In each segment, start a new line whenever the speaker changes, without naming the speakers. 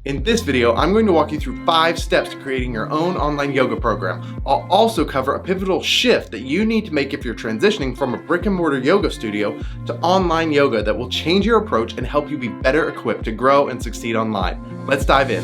In this video, I'm going to walk you through 5 steps to creating your own online yoga program. I'll also cover a pivotal shift that you need to make if you're transitioning from a brick and mortar yoga studio to online yoga that will change your approach and help you be better equipped to grow and succeed online. Let's dive in.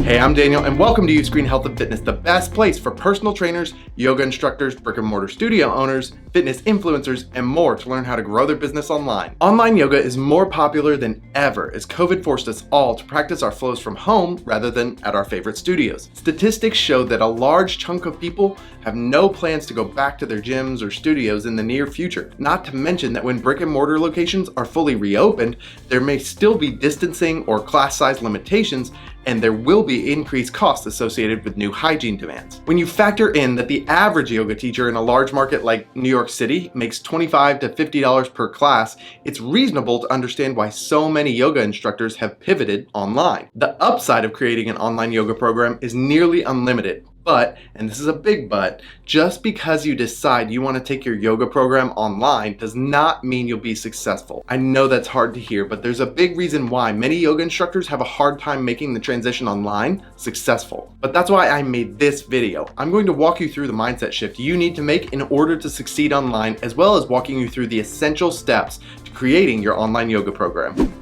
Hey, I'm Daniel and welcome to Uscreen Health and Fitness, the best place for personal trainers, yoga instructors, brick and mortar studio owners, fitness influencers, and more to learn how to grow their business online. Online yoga is more popular than ever as COVID forced us all to practice our flows from home rather than at our favorite studios. Statistics show that a large chunk of people have no plans to go back to their gyms or studios in the near future. Not to mention that when brick and mortar locations are fully reopened, there may still be distancing or class size limitations, and there will be increased costs associated with new hygiene demands. When you factor in that the average yoga teacher in a large market like New York City makes $25 to $50 per class, it's reasonable to understand why so many yoga instructors have pivoted online. The upside of creating an online yoga program is nearly unlimited. But, and this is a big but, just because you decide you want to take your yoga program online does not mean you'll be successful. I know that's hard to hear, but there's a big reason why many yoga instructors have a hard time making the transition online successful. But that's why I made this video. I'm going to walk you through the mindset shift you need to make in order to succeed online, as well as walking you through the essential steps to creating your online yoga program.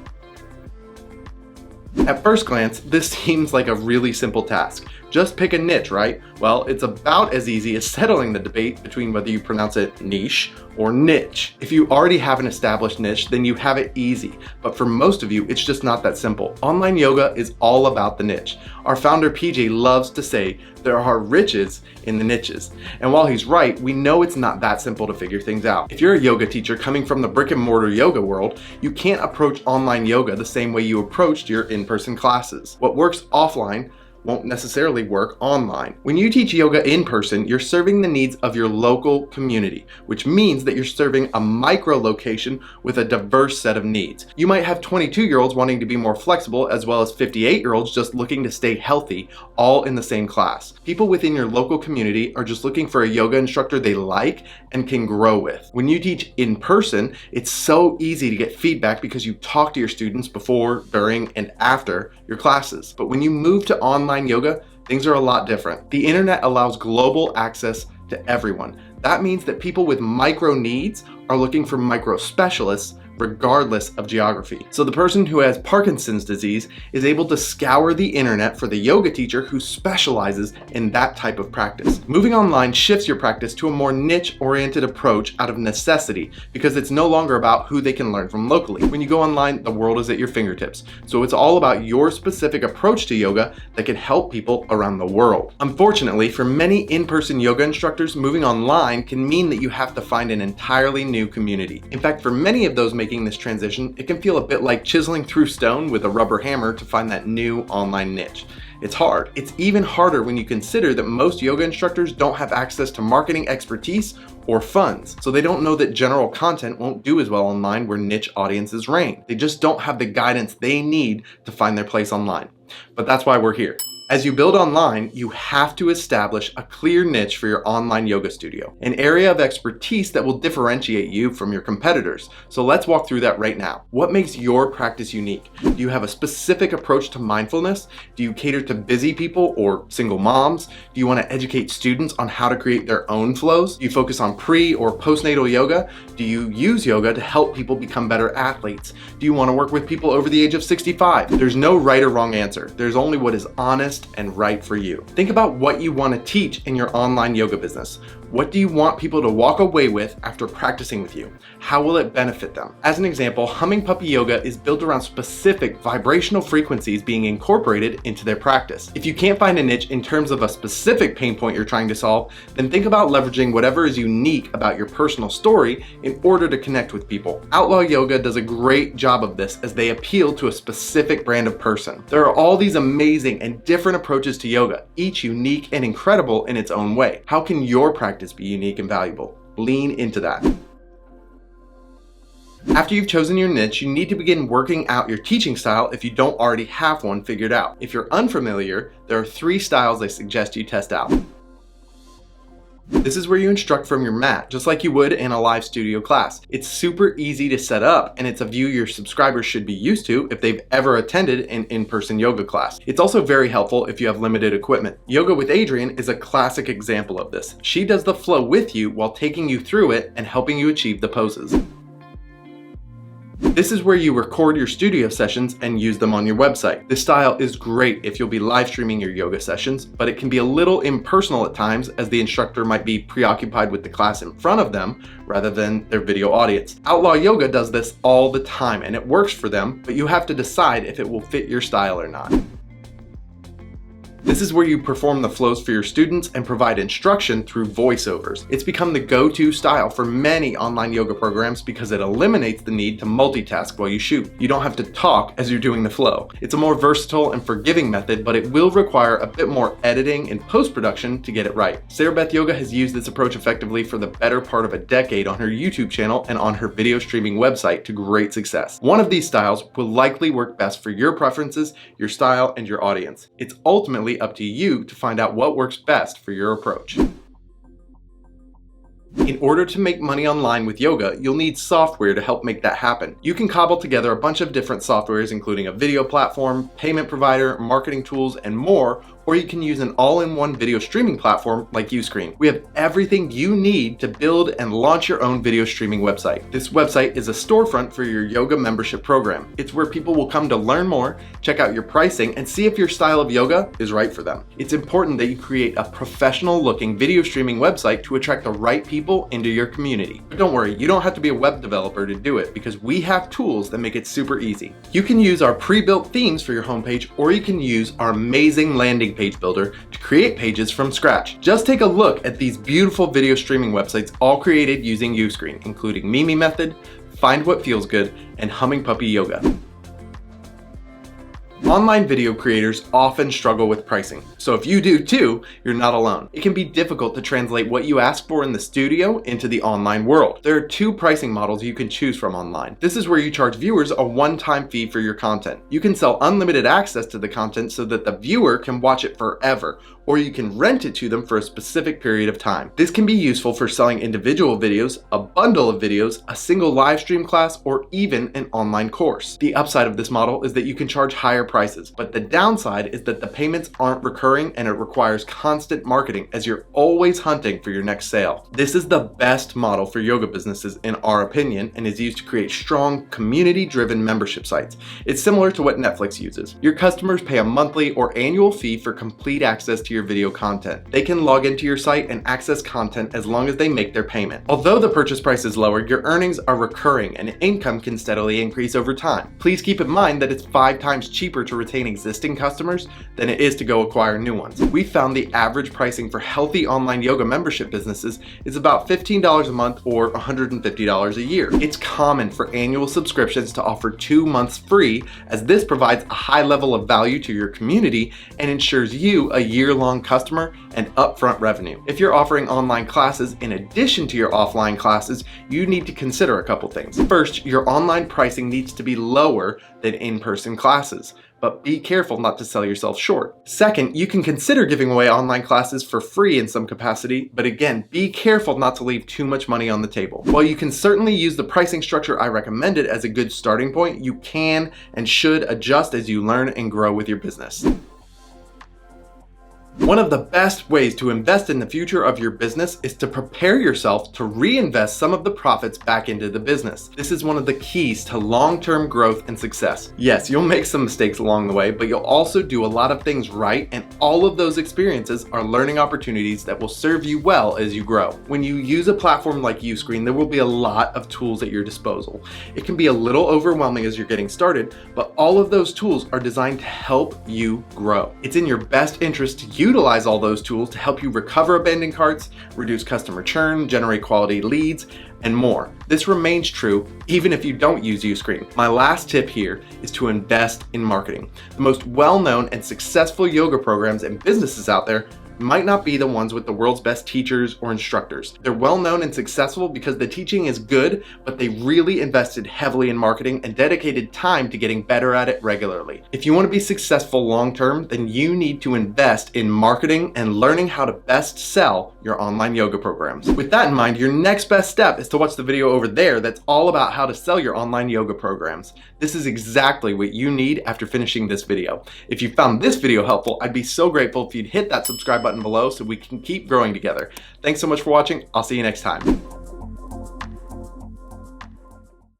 At first glance, this seems like a really simple task. Just pick a niche, right? Well, it's about as easy as settling the debate between whether you pronounce it niche or niche. If you already have an established niche, then you have it easy. But for most of you, it's just not that simple. Online yoga is all about the niche. Our founder, PJ, loves to say there are riches in the niches. And while he's right, we know it's not that simple to figure things out. If you're a yoga teacher coming from the brick and mortar yoga world, you can't approach online yoga the same way you approached your in-person classes. What works offline won't necessarily work online. When you teach yoga in person, you're serving the needs of your local community, which means that you're serving a micro location with a diverse set of needs. You might have 22-year-olds wanting to be more flexible, as well as 58-year-olds just looking to stay healthy, all in the same class. People within your local community are just looking for a yoga instructor they like and can grow with. When you teach in person, it's so easy to get feedback because you talk to your students before, during, and after your classes. But when you move to online yoga, things are a lot different. The internet allows global access to everyone. That means that people with micro needs are looking for micro specialists regardless of geography. So the person who has Parkinson's disease is able to scour the internet for the yoga teacher who specializes in that type of practice. Moving online shifts your practice to a more niche-oriented approach out of necessity because it's no longer about who they can learn from locally. When you go online, the world is at your fingertips. So it's all about your specific approach to yoga that can help people around the world. Unfortunately, for many in-person yoga instructors, moving online can mean that you have to find an entirely new community. In fact, for many of those making this transition, it can feel a bit like chiseling through stone with a rubber hammer to find that new online niche. It's hard. It's even harder when you consider that most yoga instructors don't have access to marketing expertise or funds. So they don't know that general content won't do as well online where niche audiences reign. They just don't have the guidance they need to find their place online. But that's why we're here. As you build online, you have to establish a clear niche for your online yoga studio, an area of expertise that will differentiate you from your competitors. So let's walk through that right now. What makes your practice unique? Do you have a specific approach to mindfulness? Do you cater to busy people or single moms? Do you want to educate students on how to create their own flows? Do you focus on pre or postnatal yoga? Do you use yoga to help people become better athletes? Do you want to work with people over the age of 65? There's no right or wrong answer. There's only what is honest and right for you. Think about what you want to teach in your online yoga business. What do you want people to walk away with after practicing with you? How will it benefit them? As an example, Humming Puppy Yoga is built around specific vibrational frequencies being incorporated into their practice. If you can't find a niche in terms of a specific pain point you're trying to solve, then think about leveraging whatever is unique about your personal story in order to connect with people. Outlaw Yoga does a great job of this as they appeal to a specific brand of person. There are all these amazing and different approaches to yoga, each unique and incredible in its own way. How can your practice be unique and valuable? Lean into that. After you've chosen your niche, you need to begin working out your teaching style if you don't already have one figured out. If you're unfamiliar, there are 3 styles I suggest you test out. This is where you instruct from your mat, just like you would in a live studio class. It's super easy to set up, and it's a view your subscribers should be used to if they've ever attended an in-person yoga class. It's also very helpful if you have limited equipment. Yoga with Adriene is a classic example of this. She does the flow with you while taking you through it and helping you achieve the poses. This is where you record your studio sessions and use them on your website. This style is great if you'll be live streaming your yoga sessions, but it can be a little impersonal at times as the instructor might be preoccupied with the class in front of them rather than their video audience. Outlaw Yoga does this all the time and it works for them, but you have to decide if it will fit your style or not. This is where you perform the flows for your students and provide instruction through voiceovers. It's become the go-to style for many online yoga programs because it eliminates the need to multitask while you shoot. You don't have to talk as you're doing the flow. It's a more versatile and forgiving method, but it will require a bit more editing and post-production to get it right. Sarah Beth Yoga has used this approach effectively for the better part of a decade on her YouTube channel and on her video streaming website to great success. One of these styles will likely work best for your preferences, your style, and your audience. It's ultimately up to you to find out what works best for your approach. In order to make money online with yoga, you'll need software to help make that happen. You can cobble together a bunch of different softwares, including a video platform, payment provider, marketing tools, and more, or you can use an all-in-one video streaming platform like Uscreen. We have everything you need to build and launch your own video streaming website. This website is a storefront for your yoga membership program. It's where people will come to learn more, check out your pricing, and see if your style of yoga is right for them. It's important that you create a professional-looking video streaming website to attract the right people into your community. But don't worry, you don't have to be a web developer to do it because we have tools that make it super easy. You can use our pre-built themes for your homepage, or you can use our amazing landing page builder to create pages from scratch. Just take a look at these beautiful video streaming websites all created using Uscreen, including Mimi Method, Find What Feels Good, and Humming Puppy Yoga. Online video creators often struggle with pricing, so if you do too, you're not alone. It can be difficult to translate what you ask for in the studio into the online world. There are two pricing models you can choose from online. This is where you charge viewers a one-time fee for your content. You can sell unlimited access to the content so that the viewer can watch it forever, or you can rent it to them for a specific period of time. This can be useful for selling individual videos, a bundle of videos, a single live stream class, or even an online course. The upside of this model is that you can charge higher prices, but the downside is that the payments aren't recurring and it requires constant marketing as you're always hunting for your next sale. This is the best model for yoga businesses in our opinion and is used to create strong community-driven membership sites. It's similar to what Netflix uses. Your customers pay a monthly or annual fee for complete access to your video content. They can log into your site and access content as long as they make their payment. Although the purchase price is lower, your earnings are recurring and income can steadily increase over time. Please keep in mind that it's 5 times cheaper to retain existing customers than it is to go acquire new ones. We found the average pricing for healthy online yoga membership businesses is about $15 a month or $150 a year. It's common for annual subscriptions to offer 2 months free, as this provides a high level of value to your community and ensures you a year-long customer and upfront revenue. If you're offering online classes in addition to your offline classes, you need to consider a couple things. First, your online pricing needs to be lower than in-person classes, but be careful not to sell yourself short. Second, you can consider giving away online classes for free in some capacity, but again, be careful not to leave too much money on the table. While you can certainly use the pricing structure I recommended as a good starting point, you can and should adjust as you learn and grow with your business. One of the best ways to invest in the future of your business is to prepare yourself to reinvest some of the profits back into the business. This is one of the keys to long-term growth and success. Yes, you'll make some mistakes along the way, but you'll also do a lot of things right, and all of those experiences are learning opportunities that will serve you well as you grow. When you use a platform like Uscreen, there will be a lot of tools at your disposal. It can be a little overwhelming as you're getting started, but all of those tools are designed to help you grow. It's in your best interest to utilize all those tools to help you recover abandoned carts, reduce customer churn, generate quality leads, and more. This remains true even if you don't use Uscreen. My last tip here is to invest in marketing. The most well-known and successful yoga programs and businesses out there might not be the ones with the world's best teachers or instructors. They're well known and successful because the teaching is good, but they really invested heavily in marketing and dedicated time to getting better at it regularly. If you want to be successful long term, then you need to invest in marketing and learning how to best sell your online yoga programs. With that in mind, your next best step is to watch the video over there that's all about how to sell your online yoga programs. This is exactly what you need after finishing this video. If you found this video helpful, I'd be so grateful if you'd hit that subscribe button below so we can keep growing together. Thanks so much for watching. I'll see you next time.